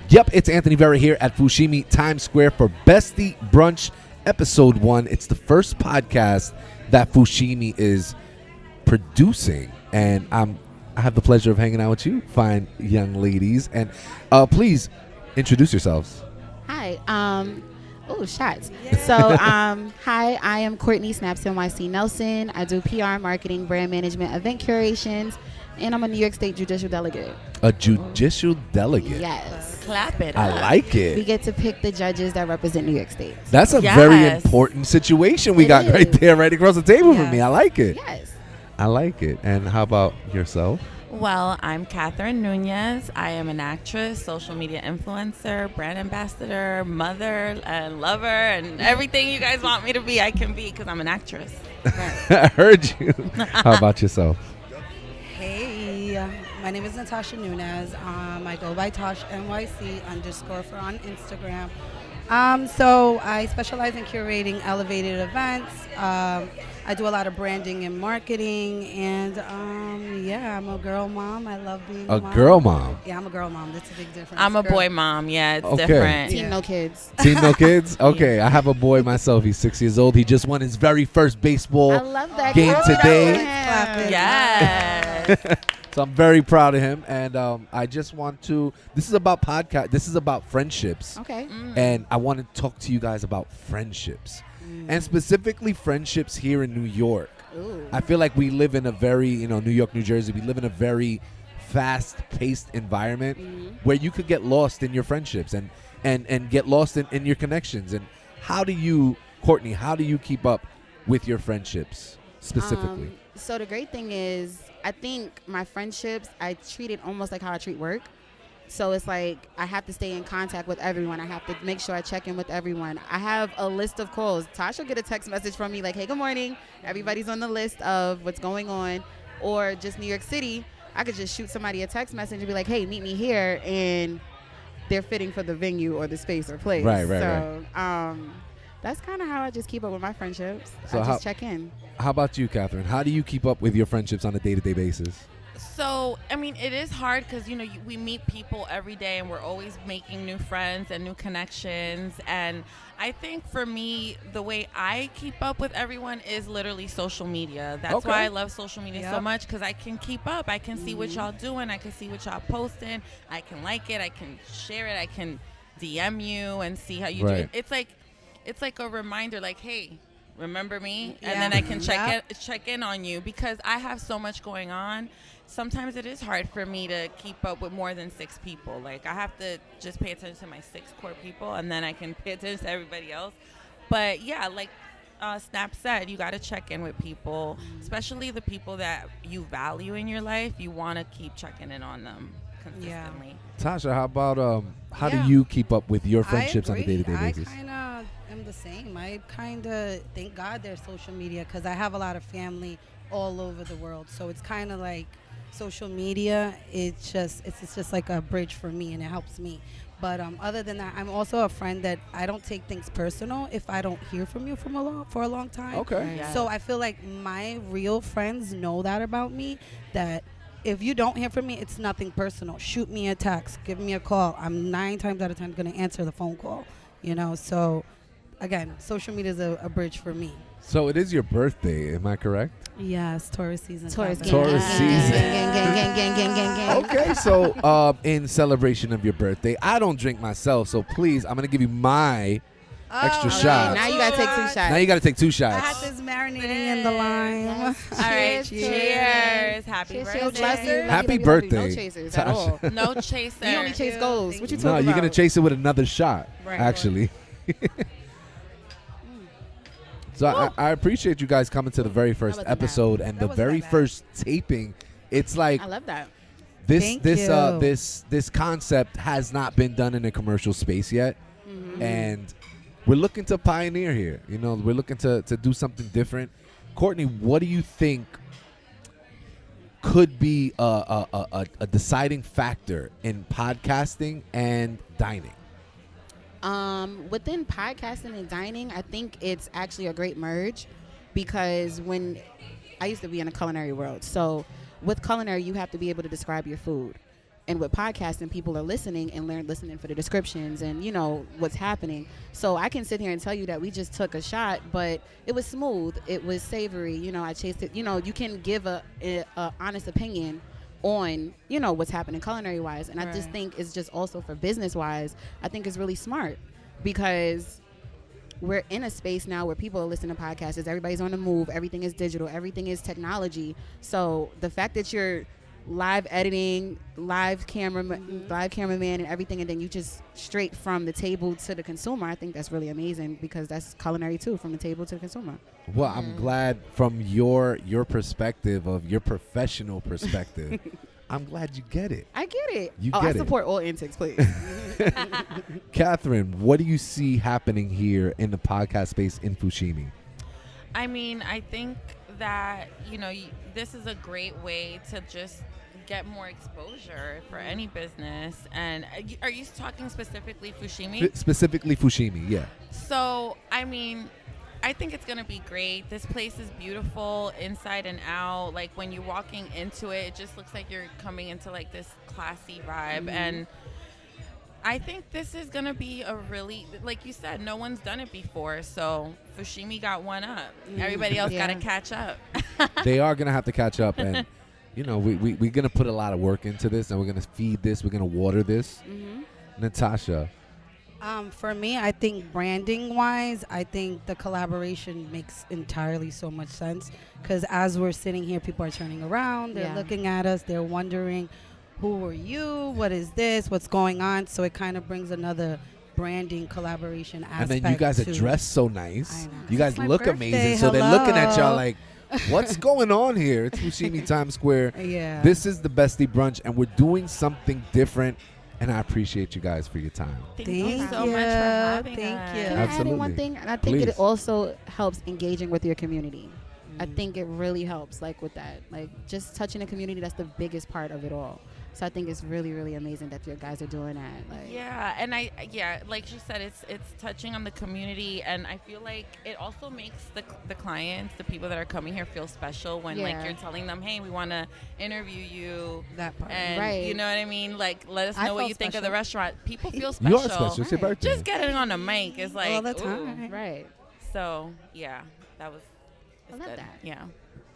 Yep, it's Anthony Vera here at Fushimi Times Square for Bestie Brunch Episode 1. It's the first podcast that Fushimi is producing, and I have the pleasure of hanging out with you, fine young ladies. And please introduce yourselves. Hi. Shots. So, hi, I am Courtney Snaps NYC Nelson. I do PR, marketing, brand management, event curations, and I'm a New York State Judicial Delegate. A judicial delegate. Yes. Clap it. I like it. We get to pick the judges that represent New York State. That's a very important situation we got right there, right across the table from me. I like it. Yes. I like it. And how about yourself? Well, I'm Catherine Nunez. I am an actress, social media influencer, brand ambassador, mother, and lover, and everything you guys want me to be, I can be because I'm an actress. I heard you. How about yourself? Hey, my name is Natasha Nunez. I go by Tosh NYC _ for on Instagram. So I specialize in curating elevated events. I do a lot of branding and marketing, and I'm a girl mom. I love being a mom. Girl mom? Yeah, I'm a girl mom. That's a big difference. I'm a boy mom. Yeah, it's different. Team no kids. Team no kids? Okay, I have a boy myself. He's 6 years old. He just won his very first baseball game today. Yes. So I'm very proud of him, and I just want to. This is about podcast. This is about friendships. Okay. And I want to talk to you guys about friendships, and specifically friendships here in New York. Ooh. I feel like we live in a very, New York, New Jersey. We live in a very fast-paced environment where you could get lost in your friendships and get lost in your connections. And how do you, Courtney? How do you keep up with your friendships specifically? So the great thing is, I think my friendships, I treat it almost like how I treat work. So it's like I have to stay in contact with everyone. I have to make sure I check in with everyone. I have a list of calls. Tasha will get a text message from me like, hey, good morning. Everybody's on the list of what's going on. Or just New York City, I could just shoot somebody a text message and be like, hey, meet me here. And they're fitting for the venue or the space or place. Right. That's kind of how I just keep up with my friendships. So I just check in. How about you, Catherine? How do you keep up with your friendships on a day-to-day basis? So, I mean, it is hard because, we meet people every day and we're always making new friends and new connections. And I think for me, the way I keep up with everyone is literally social media. That's why I love social media so much, because I can keep up. I can see what y'all doing. I can see what y'all posting. I can like it. I can share it. I can DM you and see how you do it. It's like a reminder, like, hey, remember me? And then I can check in on you, because I have so much going on. Sometimes it is hard for me to keep up with more than 6 people. Like, I have to just pay attention to my 6 core people, and then I can pay attention to everybody else. But yeah, like Snap said, you got to check in with people, especially the people that you value in your life. You want to keep checking in on them consistently. Yeah. Tasha, how about how do you keep up with your friendships on a day-to-day basis? I kind of am the same. I kind of thank God there's social media, because I have a lot of family all over the world. So it's kind of like social media. It's just like a bridge for me, and it helps me. But other than that, I'm also a friend that I don't take things personal if I don't hear from you for a long time. Okay. Yes. So I feel like my real friends know that about me, that if you don't hear from me, it's nothing personal. Shoot me a text, give me a call. I'm 9 times out of 10 going to answer the phone call. So again, social media is a bridge for me. So it is your birthday, am I correct? Yes, Taurus season. Taurus season. Gang. Okay, so in celebration of your birthday, I don't drink myself, so please, I'm going to give you my extra shot. Now you got to take 2 shots. Now you got to take 2 I shots. had this marinating in the lime. All right, cheers. Happy birthday. Happy birthday. No chasers at all. No chaser. You only chase goals. What you talking No, about? you're going to chase it with another shot, Right. actually. So I appreciate you guys coming to the very first episode and the very first taping. It's like I love that. This concept has not been done in a commercial space yet, and we're looking to pioneer here. We're looking to do something different. Courtney, what do you think could be a deciding factor in podcasting and dining? Within podcasting and dining, I think it's actually a great merge, because when I used to be in the culinary world, so with culinary, you have to be able to describe your food. And with podcasting, people are listening and listening for the descriptions and, you know, what's happening. So I can sit here and tell you that we just took a shot, but it was smooth. It was savory. You know, I chased it. You know, you can give a honest opinion on, you know, what's happening culinary-wise. And I just think it's just also for business-wise, I think it's really smart because we're in a space now where people are listening to podcasts. Everybody's on the move. Everything is digital. Everything is technology. So the fact that you're live editing, live cameraman, and everything, and then you just straight from the table to the consumer. I think that's really amazing because that's culinary too, from the table to the consumer. Well, I'm glad from your perspective of your professional perspective. I'm glad you get it. I get it. I support all antics, please. Catherine, what do you see happening here in the podcast space in Fushimi? I mean, I think that, you know, this is a great way to just get more exposure for any business. And are you talking specifically Fushimi? Specifically Fushimi, yeah. So, I mean, I think it's going to be great. This place is beautiful inside and out. Like, when you're walking into it, it just looks like you're coming into, like, this classy vibe. And I think this is going to be a really, like you said, no one's done it before. So Fushimi got one up. Everybody else got to catch up. They are going to have to catch up. And, you know, we're going to put a lot of work into this, and we're going to feed this. We're going to water this. Natasha. For me, I think branding-wise, I think the collaboration makes entirely so much sense because as we're sitting here, people are turning around. They're looking at us. They're wondering, who are you? What is this? What's going on? So it kind of brings another branding collaboration aspect. And then you guys are dressed so nice. You guys look birthday. amazing. So they're looking at y'all like, what's going on here? It's Fushimi Times Square. Yeah. This is the Bestie Brunch, and we're doing something different. And I appreciate you guys for your time. Thank you so much for having us. Thank you. Can I add in one thing? And I think it also helps engaging with your community. I think it really helps, like, with that. Like, just touching the community, that's the biggest part of it all. So I think it's really, really amazing that your guys are doing that. Like, yeah, and like she said, it's touching on the community, and I feel like it also makes the clients, the people that are coming here, feel special when like you're telling them, hey, we want to interview you. That part, and you know what I mean? Like, let us know what you think of the restaurant. People feel special. You are special. It's your birthday. Just getting on the mic is like all the time. Right. So yeah, I love that. Yeah.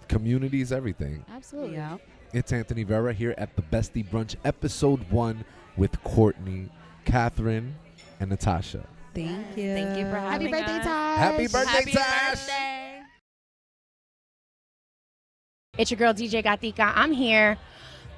Community is everything. Absolutely. Yeah. It's Anthony Vera here at the Bestie Brunch, episode 1 with Courtney, Catherine, and Natasha. Thank you. Thank you for having Happy birthday, us. Tosh. Happy birthday, Happy Tosh. birthday. It's your girl, DJ Gatika. I'm here.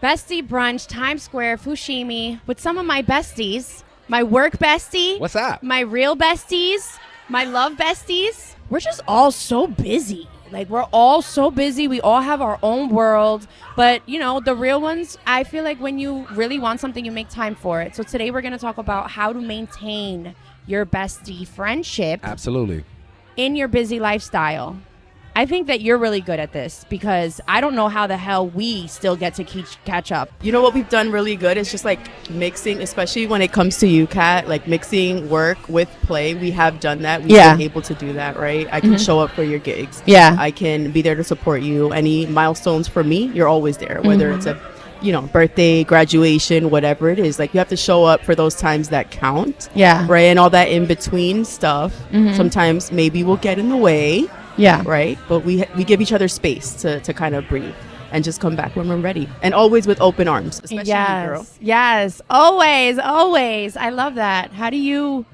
Bestie Brunch, Times Square, Fushimi, with some of my besties. My work bestie. What's up? My real besties. My love besties. We're just all so busy. Like, we're all so busy. We all have our own world. But, you know, the real ones, I feel like when you really want something, you make time for it. So today we're going to talk about how to maintain your bestie friendship Absolutely. in your busy lifestyle. I think that you're really good at this because I don't know how the hell we still get to catch up. You know what we've done really good is just like mixing, especially when it comes to you, Kat, like mixing work with play. We have done that. We've been able to do that, right? I can show up for your gigs. Yeah. I can be there to support you. Any milestones for me, you're always there, whether it's a birthday, graduation, whatever it is. Like, you have to show up for those times that count. Yeah. Right? And all that in between stuff. Sometimes maybe we'll get in the way. Yeah. Right. But we give each other space to kind of breathe and just come back when we're ready. And always with open arms, especially you, girl. Yes. Always. Always. I love that. How do you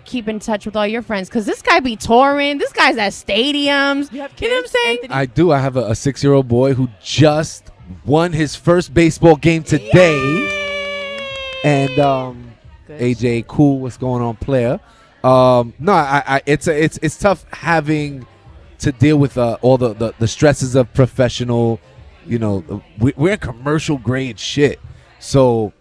keep in touch with all your friends? Because this guy be touring. This guy's at stadiums. You know what I'm saying? Anthony? I do. I have a 6-year-old boy who just won his first baseball game today. Yay! And Good. AJ, cool. What's going on, player? No, it's tough having to deal with all the stresses of professional, we're in commercial grade shit. So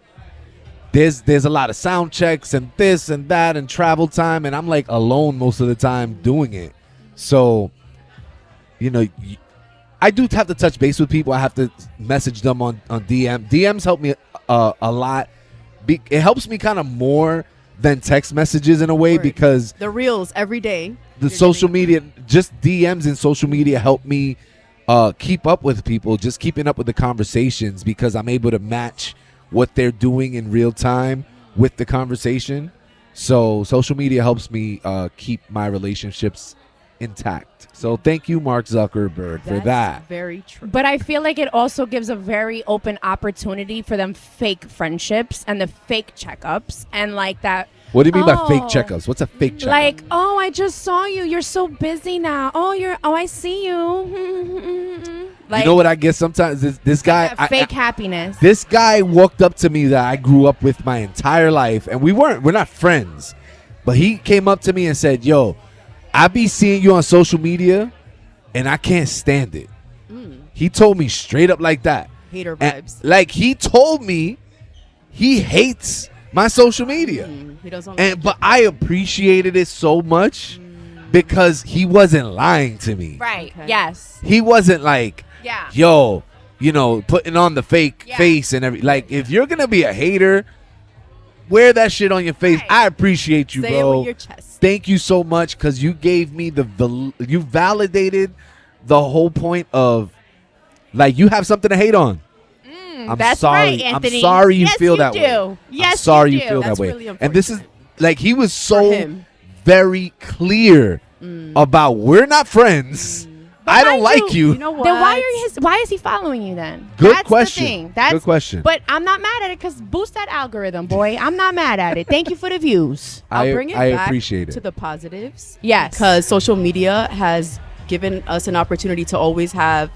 there's a lot of sound checks and this and that and travel time, and I'm like alone most of the time doing it. So, I do have to touch base with people. I have to message them on DM. DMs help me a lot. It helps me kind of more than text messages in a way, because the reels every day. The social media, just DMs and social media help me keep up with people, just keeping up with the conversations, because I'm able to match what they're doing in real time with the conversation. So social media helps me keep my relationships intact. So thank you, Mark Zuckerberg, for that. Very true. But I feel like it also gives a very open opportunity for them fake friendships and the fake checkups and like that. What do you mean by fake checkups? What's a fake checkup? Like, oh, I just saw you. You're so busy now. Oh, I see you. Like, you know what I get sometimes? This guy, fake happiness. This guy walked up to me that I grew up with my entire life, and we're not friends, but he came up to me and said, "Yo, I be seeing you on social media, and I can't stand it." He told me straight up like that. Hater And, vibes. like, he told me he hates my social media. He doesn't. But I appreciated it so much because he wasn't lying to me. Right. Okay. Yes. He wasn't like, Yeah. yo, putting on the fake Yeah. face and everything. Like, if you're gonna be a hater, wear that shit on your face. Right. I appreciate you, Say it bro. with your chest. Thank you so much because you gave me you validated the whole point of, like, you have something to hate on. I'm That's sorry. right, Anthony. I'm sorry you Yes, feel you that do. way. Yes, I'm sorry you you do. feel That's that way. really And this is like, he was For so him. very clear about, we're not friends. I don't mind like you, you. You know what? Then why is he following you then? Good That's question. The thing. That's, Good question. But I'm not mad at it because boost that algorithm, boy. I'm not mad at it. Thank you for the views. I'll bring it I back appreciate it. to the positives. Yes. Because social media has given us an opportunity to always have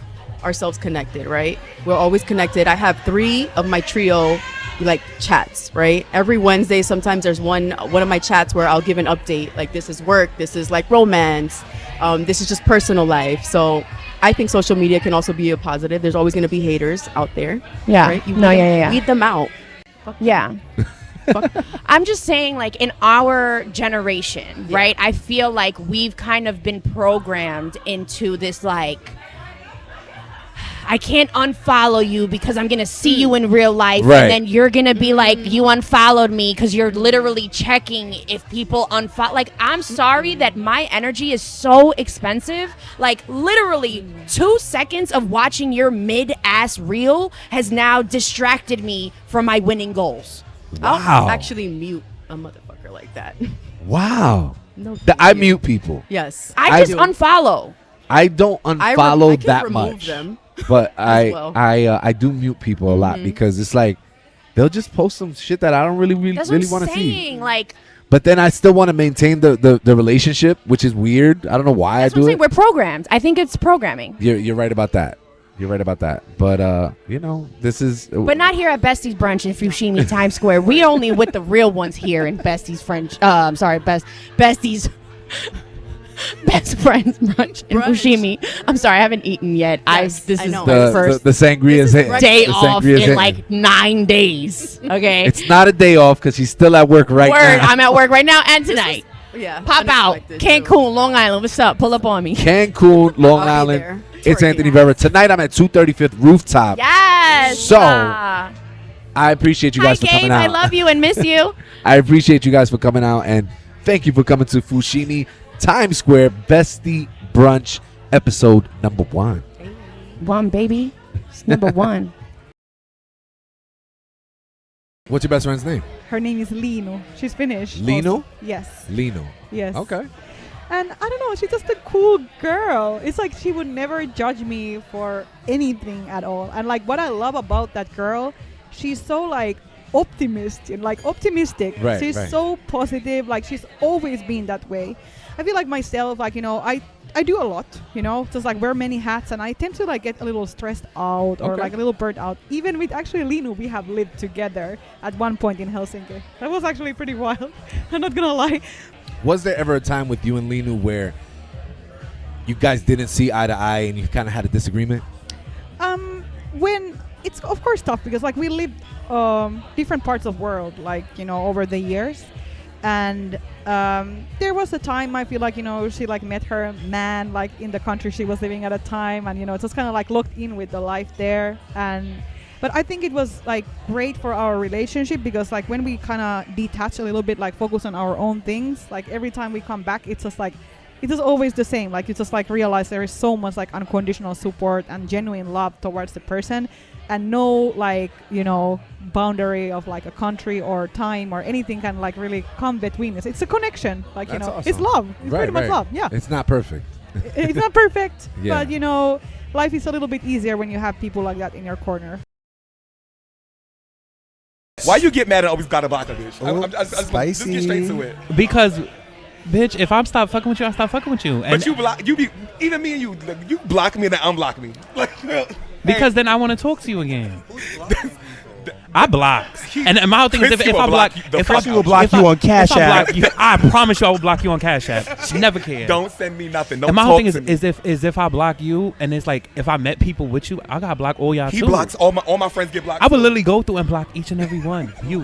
ourselves connected, right? We're always connected. I have 3 of my trio like chats, right? Every Wednesday, sometimes there's one of my chats where I'll give an update. Like, this is work, this is like romance, this is just personal life. So I think social media can also be a positive. There's always going to be haters out there. Yeah. Right? Weed them out. Yeah. I'm just saying, like, in our generation, right? I feel like we've kind of been programmed into this, like, I can't unfollow you because I'm going to see you in real life. Right. And then you're going to be like, you unfollowed me because you're literally checking if people unfollow. Like, I'm sorry that my energy is so expensive. Like, literally 2 seconds of watching your mid-ass reel has now distracted me from my winning goals. Wow. I'll actually mute a motherfucker like that. Wow. No, I mute people. Yes. I just do. unfollow. I don't unfollow I can that remove much. them. But well. I do mute people a lot because it's like they'll just post some shit that I don't really That's want what to I'm see. saying. Like, But then I still want to maintain the relationship, which is weird. I don't know why that's I what I'm do saying. it. We're programmed. I think it's programming. You're right about that. You're right about that. But this is. But not here at Bestie's Brunch in Fushimi Times Square. We only with the real ones here in Bestie's French. Bestie's Best Friends Brunch in Fushimi. I'm sorry, I haven't eaten yet. Yes, This I is know. the first the sangria is hitting. day The off sangria is in hitting. like 9 days. Okay. It's not a day off because she's still at work right Word. now. I'm at work right now and tonight. Yeah. Pop out. unexpected, Cancun, too. Long Island. What's up? Pull up on me. Cancun, Long I'll be Island. there. It's Twerking. Anthony Vera. Tonight I'm at 235th Rooftop. Yes. So, I appreciate you Hi, guys for coming gang. out. I love you and miss you. I appreciate you guys for coming out, and thank you for coming to Fushimi Times Square Bestie Brunch episode number 1. One, baby. It's number 1. What's your best friend's name? Her name is Lino. She's Finnish. Lino? also. Yes. Lino. Yes. Okay. And I don't know, she's just a cool girl. It's like she would never judge me for anything at all. And like what I love about that girl, she's so like optimistic. Right, She's right. so positive. Like she's always been that way. I feel like myself, like, I do a lot, just like wear many hats, and I tend to like get a little stressed out or Okay. like a little burnt out. Even with actually Lino, we have lived together at one point in Helsinki. That was actually pretty wild. I'm not gonna lie. Was there ever a time with you and Linu where you guys didn't see eye to eye and you kind of had a disagreement? When it's of course tough because like we lived different parts of world, like over the years, and there was a time I feel like she like met her man like in the country she was living at a time, and just kind of like locked in with the life there. But I think it was like great for our relationship because like when we kind of detach a little bit, like focus on our own things, like every time we come back it's just like it is always the same. Like you just like realize there is so much like unconditional support and genuine love towards the person, and no like boundary of like a country or time or anything can like really come between us. It's a connection, like That's it's awesome. love. It's pretty much love. Yeah, It's not perfect. it's not perfect, Yeah. but life is a little bit easier when you have people like that in your corner. Why you get mad and always gotta block a bitch? Just Spicy. get straight to it. Because, bitch, if I'm stop fucking with you, I stop fucking with you. And But even me and you block me and then unblock me. because then I want to talk to you again. I block. And my whole thing is if I block, He will block you on Cash App. I promise you I will block you on Cash App. Never care. Don't send me nothing. Don't And my talk whole thing to me. is if I block you, and it's like if I met people with you, I gotta block all y'all He too. blocks all my friends get blocked. I would too. literally go through and block each and every one. You.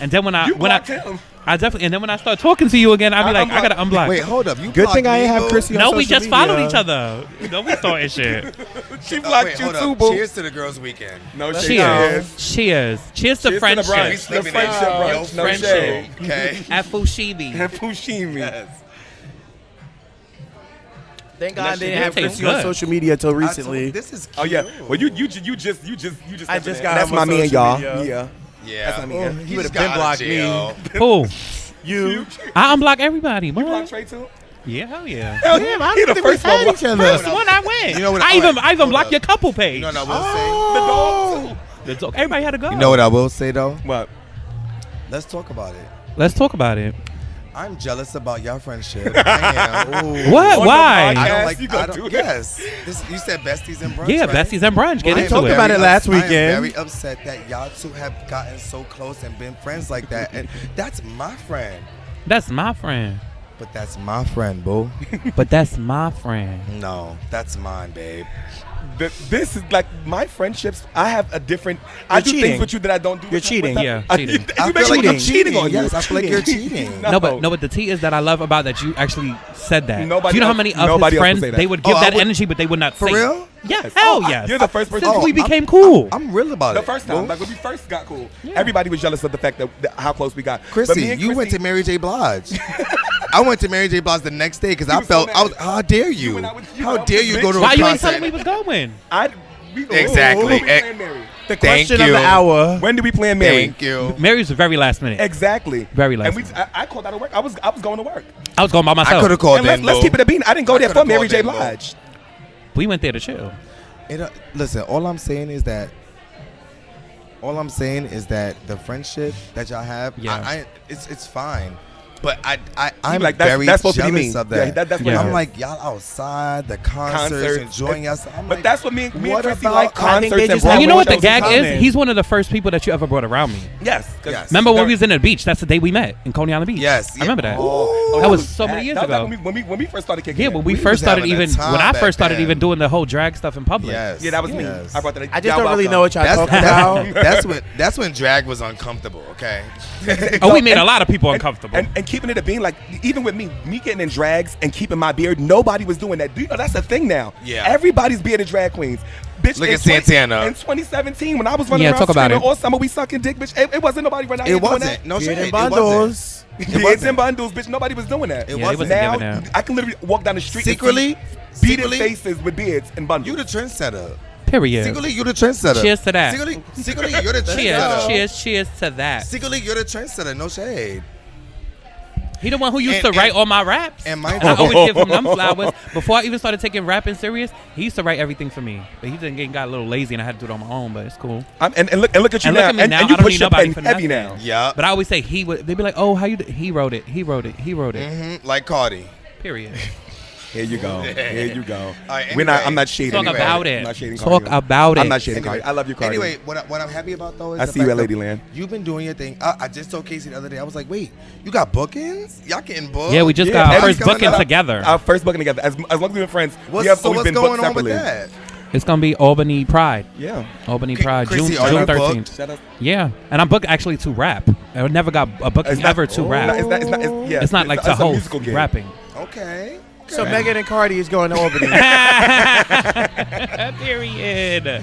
And then when I blocked him. I definitely, and then when I start talking to you again, I'll be like, I gotta unblock. Wait, hold up. You Good thing blocked I me, ain't have boo. Chrissy on No, we social just followed media. each other. No, we starting shit. She blocked Wait, you hold too, up. boo. Cheers to the girls' weekend. No shade. Cheers. Cheers to Cheers to the friendship. brunch. We The sleeping friendship in. brunch. Yo, No shade. Okay. At Fushimi. And Fushimi. Yes. Thank That God shit they did didn't have taste Chrissy on good. social media until recently. This is cute. Oh yeah. Well, you just. I just got That's him my on man, social y'all. media. Yeah. Yeah. That's not me. Oh, Yeah. he would have been blocked me. Who? You. I unblock everybody. You What? blocked Trey too? Yeah, hell yeah. Hell Damn, yeah. I He don't the think we first one. had each other. First one I went. You know what? I even Hold blocked up. your couple page. You know what I will The dog too. The dog- Everybody had to go. say? You know what I will say though? What? Let's talk about it. Let's talk about it. I'm jealous about your friendship. I am. Ooh. What? On the Why? podcast, I don't like. you gonna I don't, do it. yes. You said besties and brunch. Yeah, right? besties and brunch. Get I am into talked it. about very it last I am weekend. very upset that y'all two have gotten so close and been friends like that. And that's my friend. That's my friend. But that's my friend, boo. But that's my friend. No, that's mine, babe. This is like my friendships. I have a different. I do cheating. things with you that I don't do. You're with cheating. them. Yeah, I- cheating. You I make feel me like look I'm cheating on you. Yes, I feel like you're cheating. No, but the tea is that I love about that you actually said that. Nobody Do you know how else- many of nobody his else would friends say that. they would give Oh, I that would- energy, but they would not For say real? it. Yeah, Yes. hell Oh, yes. you're the first person. Since we I'm- became cool. I'm real about The it. first time, boo. like when we first got cool, everybody was jealous of the fact that how close we got. But me Chrissy, and you went Chrissy- to Mary J. Blige. I went to Mary J. Blige the next day because You I was so felt mad. I was. How dare You you? went out with- you How went out dare with you bitch. go to a Why you ain't concert? telling me what's going? Exactly. When we playing Mary? The Thank question of you. the hour. When did we plan Mary? Thank you. Mary's was very last minute. Exactly. Very last And we, minute. I called out of work. I was going to work. I was going by I myself. could have called And them. let's keep it a bean. I didn't go I there coulda for Mary called J. them, boo. Blige. We went there to chill. Listen, all I'm saying is that the friendship that y'all have, Yeah. it's fine. But I'm like, that's- very that's supposed to be jealous mean. of that. Yeah, that's what Yeah. I'm it is. like, y'all outside, the concerts, enjoying yourself. I'm But like, that's what me and what Chrissy about- like I think concerts they and just Broadway And you know what the shows in gag is? common. He's one of the first people that you ever brought around me. Yes. 'cause- Yes. Remember when we was in the beach? That's the day we met in Coney Island Beach. Yes, I remember that. Oh, That was so many years that was ago. like when we first started kicking. Yeah, it. when we We first was started having a even time when I back first started then. even doing the whole drag stuff in public. yes, Yeah, that was me. yes. I brought that. I just don't really know what y'all talking about. That's when drag was uncomfortable. Okay. Oh, we made a lot of people uncomfortable. And keeping it a bean, like even with me getting in drags and keeping my beard, nobody was doing that. Do you know that's a thing now? Yeah. Everybody's bearded drag queens. Bitch, Look in at Santana. In 2017, when I was running Yeah, around talk about screaming it. all summer we sucking dick, bitch, it wasn't nobody running out here It doing wasn't. No Beard shade. and It wasn't. bundles. that. Beards and bundles, bitch, nobody was doing that. It Yeah, they wasn't. wasn't Now, giving that. I can literally walk down the street Secretly, and see bearded secretly, faces with beards and bundles. you the trendsetter. Period. Secretly, you the trendsetter. Cheers to that. Secretly, you're the trendsetter. Cheers to that. Secretly, you're the trendsetter. No shade. He the one who used And- to write and- all my raps. and mind I you- always give him them flowers. Before I even started taking rapping serious, he used to write everything for me. But he then got a little lazy and I had to do it on my own, but it's cool. and look at you And now. look at me now, and you I don't push need your nobody pen for heavy nothing. now. Yeah. But I always say he would. They'd be like, "Oh, how you? He wrote it. He wrote it. He wrote it." Mm-hmm. Like Cardi. Period. Here you go. Here you go. All right, We're not. anyway. I'm not shading. Talk Cardi. about I'm it. not shading Talk Cardi. about it. I'm not shading Anyway, Cardi. I love you, Cardi. Anyway, what I'm happy about though is I the see you fact at that Ladyland. You've been doing your thing. I just told Casey the other day. I was like, wait, you got bookings? Y'all getting booked? Yeah, we just Yeah, got our every first time I booking got- together. Our first booking together. As long as we've been friends, What's, we have so always what's been going booked on with separately. that? It's gonna be Albany Pride. Yeah. Albany Pride, Chrissy, June are you 13th. booked? Shout out. Yeah, and I'm booked actually to rap. I never got a booking It's not- ever to rap. It's not. Yeah, It's not like to it's a host musical gig. rapping. Okay. So Megan and Cardi is going to Albany. Period.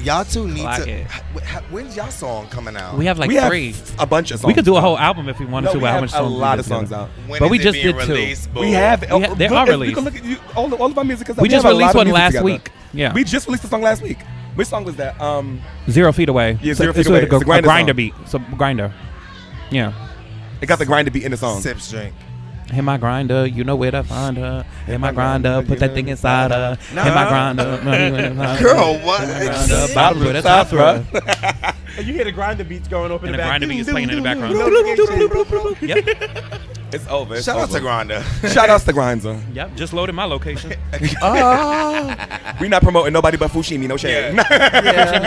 Y'all two need Clock to. it. When's y'all song coming out? We have like We have 3. a bunch of songs. We could do a whole album if we wanted No, to. we How have much a songs we lot did of songs together. out. When But is we it just being did 2. released, boo? We have. They are You released. can look at all of our music. We just released one last week. Yeah. We just released a song last week. Which song was that? 0 Feet Away. Yeah, So 0 Feet it's Away. like It's a grinder grinder song. beat. So grinder. Yeah. It got the grinder beat in the song. Sips drink. Hit my grinder, you know where to find her. Hit my grinder, put that thing inside her. Hit my grinder, Girl, what? Bottom with a top throw. You hear the grinder beats going up in And the the back. grinder beat is playing in the background. Yep. It's over. It's Shout out over. to Granda. Shout outs to Grinder. Yep. Just loaded my location. We not promoting nobody but Fushimi. No shade.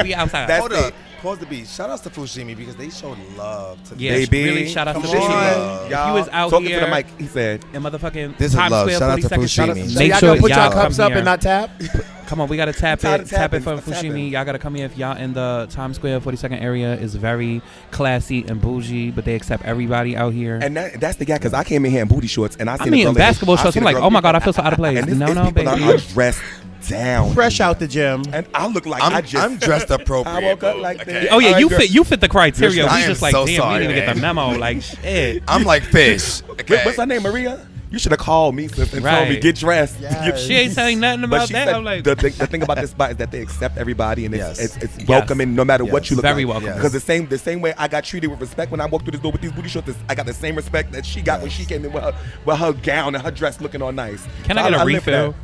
We outside. That's Hold it. up. Pause the beat. Shout outs to Fushimi because they showed love to Yeah, Baby. really shout out to Come Fushimi. on. If you was out talking here to the mic, he said. in motherfucking This is Times love. Square, Shout out to 42nd Street, Fushimi. So make y'all sure gonna put y'all your cups come up here. and not tap? Come on, we gotta tap Tired it. of Tap it tapping. from Tapping. Fushimi. Y'all gotta come here if y'all in the Times Square 42nd area. Is very classy and bougie, but they accept everybody out here. And that's the guy because I came in here in booty shorts and I seen a in girl basketball I shorts. seen I'm a like, girl- oh my god, I feel so out of place. And No, it's no, people baby. are dressed down, Fresh out the gym. and I look like I'm, I just. I'm dressed appropriate. I woke up boo. like Okay. this. Oh yeah, All right, you girl. fit the criteria. I We am just like, so damn, sorry, we didn't even get the man. memo. Like shit. I'm like fish. Okay. What's her name, Maria? You should have called me, sis, and told me Right. get dressed. Yes. She ain't saying nothing But about she that. said I'm like, the thing about this spot is that they accept everybody and Yes. it's welcoming no matter what Yes. you look Very like. welcoming. Because the same way I got treated with respect when I walked through this door with these booty shorts, I got the same respect that she got when she came in with her gown and her dress looking all nice. Can So I get a live for that. refill?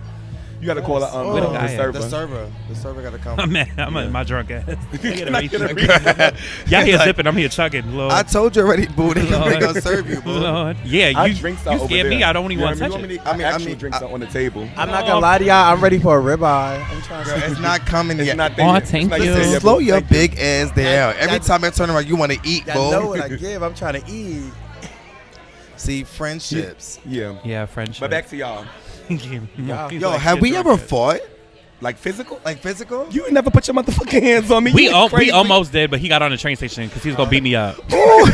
You got to call her Where the the guy at? server. The server got to come. I'm in my drunk ass. Can I get a refill? Y'all here Like, zipping. I'm here chugging. Lord. I told you already, boo. They Lord. gonna serve you, boo. Lord. Yeah, Our you drinks are you over scared me. there. I don't even You want to hear touch me? it. I mean, actual drinks are on the table. I'm not gonna lie to y'all. I'm ready for a ribeye. I'm trying to. Girl, it's not coming It's yet. not there Oh, yet. thank It's not you. there yet, Slow boo. your Thank you. big ass down. Every that- time I turn around, you want to eat, I know boo. what I give. I'm trying to eat. See, friendships. Yeah. Yeah, friendship. But back to y'all. Yo, have we ever fought? Like physical? Like physical? You ain't never put your motherfucking hands on me. We You crazy. almost did, but he got on the train station because he was gonna beat me up. No,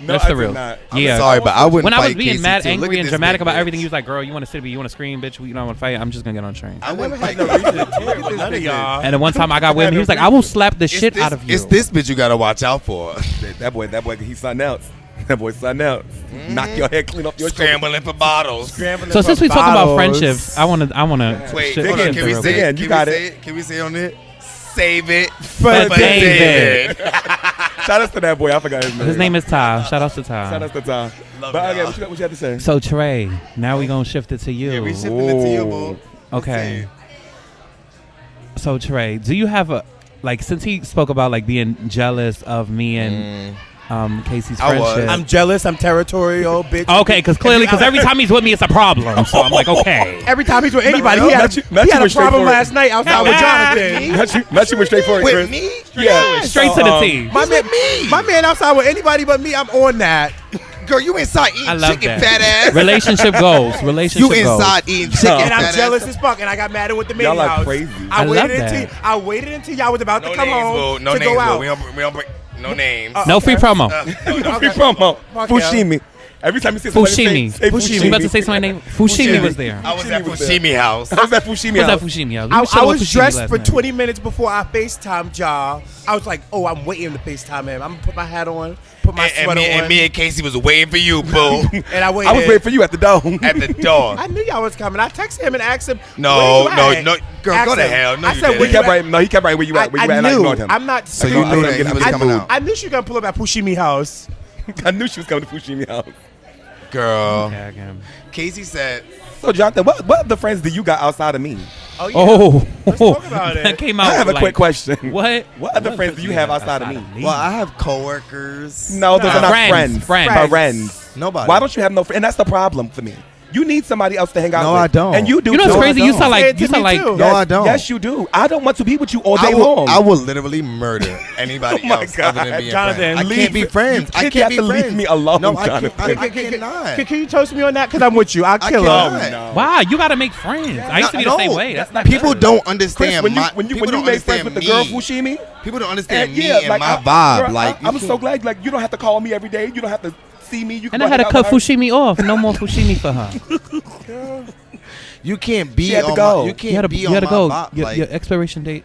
That's I the did real. not. Yeah. Sorry, but I wouldn't When I was fight being Casey, mad, too. Look angry, at and this dramatic big about bitch. everything, he was like, "Girl, you want to sit, but you want to scream, bitch. You don't want to fight. I'm just gonna get on the train." I wouldn't fight no no reason to tear with none of y'all. And then one time I got with him, he was like, "I will slap the shit out of you." It's this bitch you gotta watch out for. That boy, he's something else. That boy's something else. Knock your head clean off your Scrambling for bottles. So since we talking about friendships, I wanna. Wait, shift hold on, the can we real say quick. it? You got it. Can we say it on it? Save it For David. Shout out to that boy. I forgot his name. His name is Ty. Shout out to Ty. Shout out to Tom. Love But okay, y'all. what you have to say? So Trey, now we gonna shift it to you. Yeah, we shifting it to you, boo. Okay. So Trey, do you have a since he spoke about like being jealous of me and Casey's I was. friendship? I'm jealous. I'm territorial, bitch. Okay, because every time he's with me, it's a problem. So I'm like, okay. Every time he's with anybody, he Not had you a problem straightforward. last night outside with Jonathan. Not you went straight for it, With Chris. me? Yeah. Straight to the T. My man outside with anybody but me. I'm on that. Girl, you inside I eating love chicken, that. fat ass. Relationship goals. Relationship You goals. inside eating chicken, And I'm fat jealous ass. as fuck, and I got mad with the Y'all mini are house. crazy. I love I waited until y'all was about No to come names, home boo. No to names, go boo. out. We don't break no names. No free promo. No free promo. Fuck Fushimi. Every time you see somebody Fushimi. say You about to say somebody's name? Fushimi was there. I was at Fushimi was there. Fushimi house. I was at Fushimi What's that house. Fushimi? Yo? I was dressed for 20 minutes before I FaceTime y'all. I was like, oh, I'm waiting to FaceTime him. I'm going to put my hat on, put my sweater on. And me and Casey was waiting for you, boo. And I waited. I was waiting for you at the door. At the door. I knew y'all was coming. I texted him and asked him. No, where you no, at? girl, Asked go to him. hell. No, I you said, didn't. where He you kept at? right. No, he kept right where you at. Where you I at? And I knew. ignored him. I'm not. So you knew that he was coming out. I knew she was gonna pull up at Fushimi house. I knew she was coming to Fushimi house. Girl. Tag him. Casey said, So, Jonathan, what other friends do you got outside of me? Oh, yeah. Oh, Let's talk about it. That came out. I have a like, quick question. What? What other friends do you have outside of me? well, I have coworkers. No, those are not friends. Friends. Friends. Nobody. Why don't you have no friends? And that's the problem for me. You need somebody else to hang out No, with. I don't. And you do. You know what's too. crazy? I You don't. sound Say like it you to sound me like. too. No, I don't. Yes, you do. I don't want to be with you all day long. I will literally murder anybody Oh my else other than God. being Jonathan, friends. I leave- can't be friends. I you can't have be to leave friends. me alone, No, I Jonathan. cannot. Can you toast me on that? Because I'm with you. I'll I kill cannot. him. No. Wow, you got to make friends. I used to be the same way. That's not people good. don't Chris, understand when you my. when you people don't made friends understand with the me. girl Fushimi, People don't understand and me yeah, and like my I, vibe. girl, Like I'm so glad. Like you don't have to call me every day. You don't have to see me. You can And I go had to hang out cut with her. Fushimi off. No more Fushimi for her. you can't be She had to on go. my. You You can't had to, be you on had to my go. vibe. Your Like, expiration date.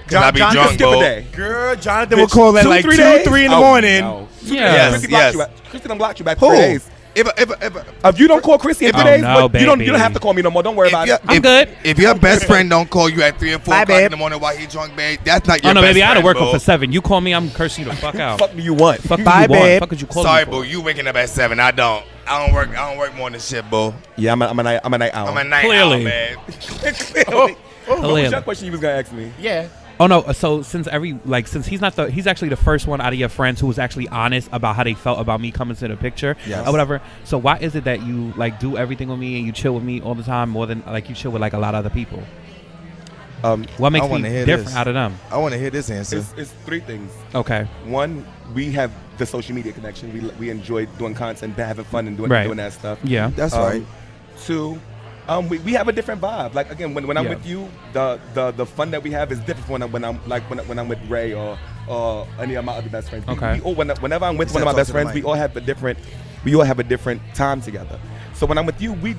I be Jonathan drunk, skip a Bo. day. Girl, Jonathan will call at like 2, 3 in the morning. No. Yes, Chrissy blocked yes. you. Chrissy done blocked you back Who? 3 days. If you don't call Chrissy in 3 Oh, days, no, but you don't baby. have to call me no more. Don't worry about it. I'm good. If your best friend don't call you at 3 or 4 Bye, o'clock babe. in the morning while he drunk, babe, that's not your Oh no, best baby, I had to friend, work boo. for 7. You call me, I'm cursing you the fuck out. Fuck do you want? Fuck Bye, you want? babe. Fuck did you call Sorry, me boo. for? You waking up at 7. I don't work more than shit, boo. Yeah, I'm a night owl. I'm a night Clearly. owl, man. Clearly. What was your question you was gonna ask me? Yeah. Oh no, so since he's actually the first one out of your friends who was actually honest about how they felt about me coming to the picture Yes. or whatever. So why is it that you like do everything with me and you chill with me all the time more than like you chill with like a lot of other people? What makes I wanna me hear different this. out of them? I want to hear this answer. It's 3 things. Okay. One, we have the social media connection. We enjoy doing content, having fun, and doing that stuff. Yeah. That's right. 2, we have a different vibe. Like again, when I'm with you, the fun that we have is different when I'm with Ray or any of my other best friends. Okay. Whenever I'm with one of my best friends, we all have a different time together. So when I'm with you, we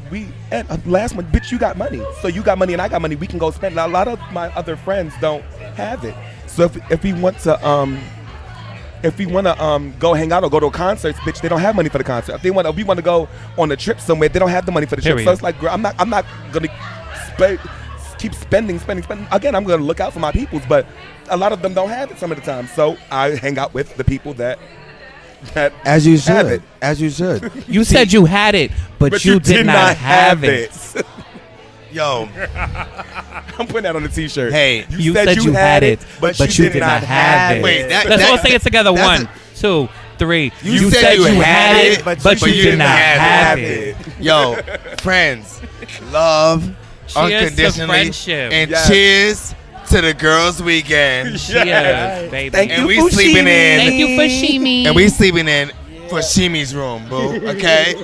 and last month, bitch, you got money. So you got money and I got money. We can go spend. Now, a lot of my other friends don't have it. So if we want to go hang out or go to concerts, bitch, they don't have money for the concert. If we want to go on a trip somewhere, they don't have the money for the trip. Period. So it's like, girl, I'm not gonna keep spending. Again, I'm gonna look out for my peoples, but a lot of them don't have it some of the time. So I hang out with the people that As you have should. it. As you should. You said you had it, but you did not have it. Yo, I'm putting that on the t-shirt. hey, You said you had it, but you did not have it. Wait, Let's all say it together. that's 1, 2, 3. You said you had it, but you did not have it. Yo, friends, love, Cheers to unconditionally, friendship. and Yes. cheers to the girls' weekend. Cheers, baby. Thank And you, we sleeping in. Thank you, Fushimi. And we sleeping in Fushimi's room, boo. Okay.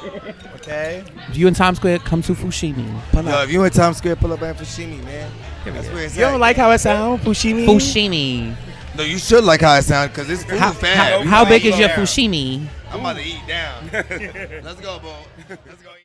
Okay. If you in Times Square, come to Fushimi. Yo, if you in Times Square, pull up at Fushimi, man. That's where it's You at. don't like how it sounds, Fushimi? Fushimi. No, you should like how it sounds because it's food fast. How big is your down. Fushimi? I'm about to eat down. Let's go, boo. Let's go eat.